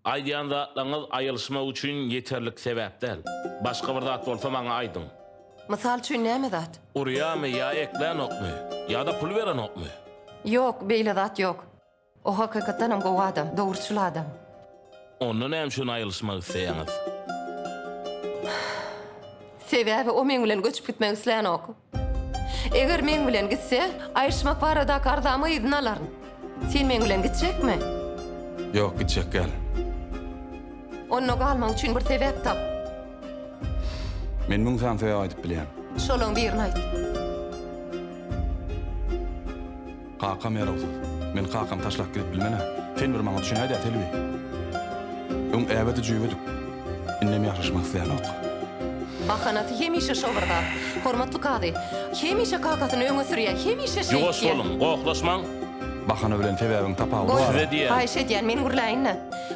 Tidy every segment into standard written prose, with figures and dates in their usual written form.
Aýdýan zatlaryňyz aýylşmak üçin ýeterlik sebäp däl. Başga bir zat bolsa maňa aýdyň. Mysal üçin näme zat? Urýamy ýa eklen okmy, ýa-da pul beren okmy? Yok, beýle zat yok. O hakykatdan hem gowy adam, dogurçul adam. Ondan hem şunu aýylşmak isleýäňiz. Sebäbi o meň bilen göçüp gitmek isleýän ok. Eger meň bilen gitse, aýyrşmak barada kardamy ýygyny alaryn. Sen meň bilen gitjekmi? Yok, gitjek gel. Onu galmak üçin bir sebäp tap. Men muň sen sebäp aýdyp bilýän. Şolaň birini aýt. Kakam ýarawsuz. Men kakam taşlap gidip bilmene. Sen bir maňa düşünäýdi atelbi. Öň äbeti jüýbedik. Innem ýaşaşmak isleýän ok. Bakanatı hemişe şovarda. Hormatly kady. Hemişe kakasyny öňe sürýär, hemişe şey. Ýoş bolun, goklaşmaň. Bahana bilen sebäbiň tapagy Goý. bar. Size diýen. Aýşe diýen men gurlaýynna.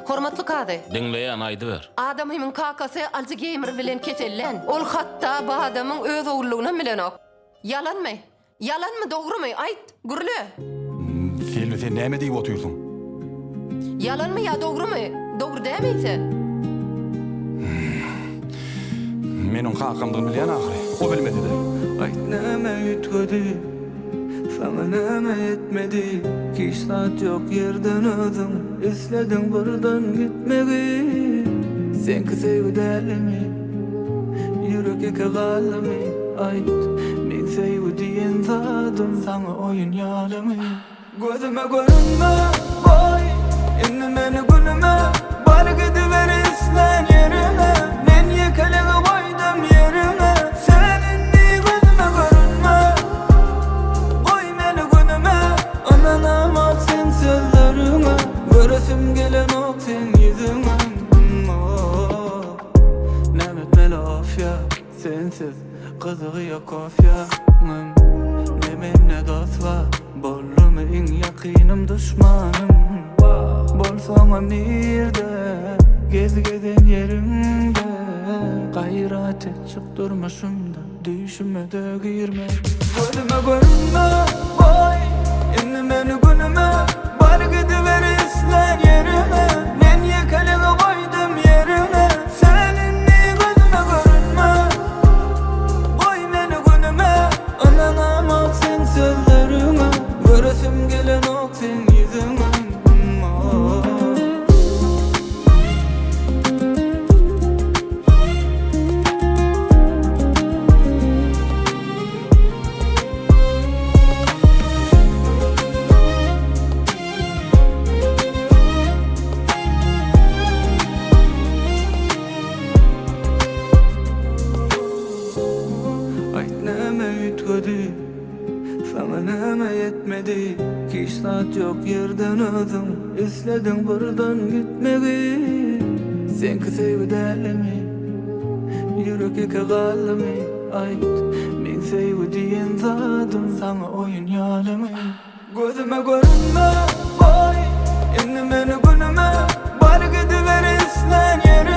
Hormatly kady. Diňleýän aýdy ber. Adamyň kakasy Alzheimer bilen kesellen. Ol hatda bu adamyň öz oglugyna bilen ok. Yalanmy? Yalanmy, dogrumy? Aýt, gurle. Sen näme diýip oturýarsyň? Yalanmy ýa dogrumy? Dogru dämeýsen. Men oň kakamdygyny bilýän ahyry. O bilmedi de. Ayt näme ütgödi, sana näme etmedi. Hiç saat yok yerden ödüm, isledim buradan gitmegi. Senki sevgi dälimi, yürek eke galimi. Ayt, men sevgi diyen zadım, sana oyun yalimi. Gözüme görünme, boy, inni meni gülüme. Bar gidiver islen yerime, men yekelege koydum yerime. Seninni gözüme görünme, koy meni günüme. Ananam al sen sözlerine, göresim gelen ok sen yüzüne. Nemet melafya, sensiz kızığı yok ofya. Ne ne dost var, bolum en yakinim düşmanım. Bolsam nirde, gezgeden yerimde. Gayrat et çık durmuşumda, düşüme de girme. Gözüme görünme, boy, inni meni günüme. Bar gidiver islen yerime, men yekelege koydum yerime. Seninni gözüme görünme, koy meni günüme. Ananam al sen sözlerine, göresim gelen ok sen yüzüne. Ayt näme ütgödi, sana näme yetmedi. Hiç saat yok yerden ödüm, isledim buradan gitmegi. Senki sevgi dälimi, yürek eke galimi. Ayt, men sevgi diyen zadım, sana oyun yalimi. Gözüme görünme, boy, inni meni günüme. Bar gidiver islen yerime.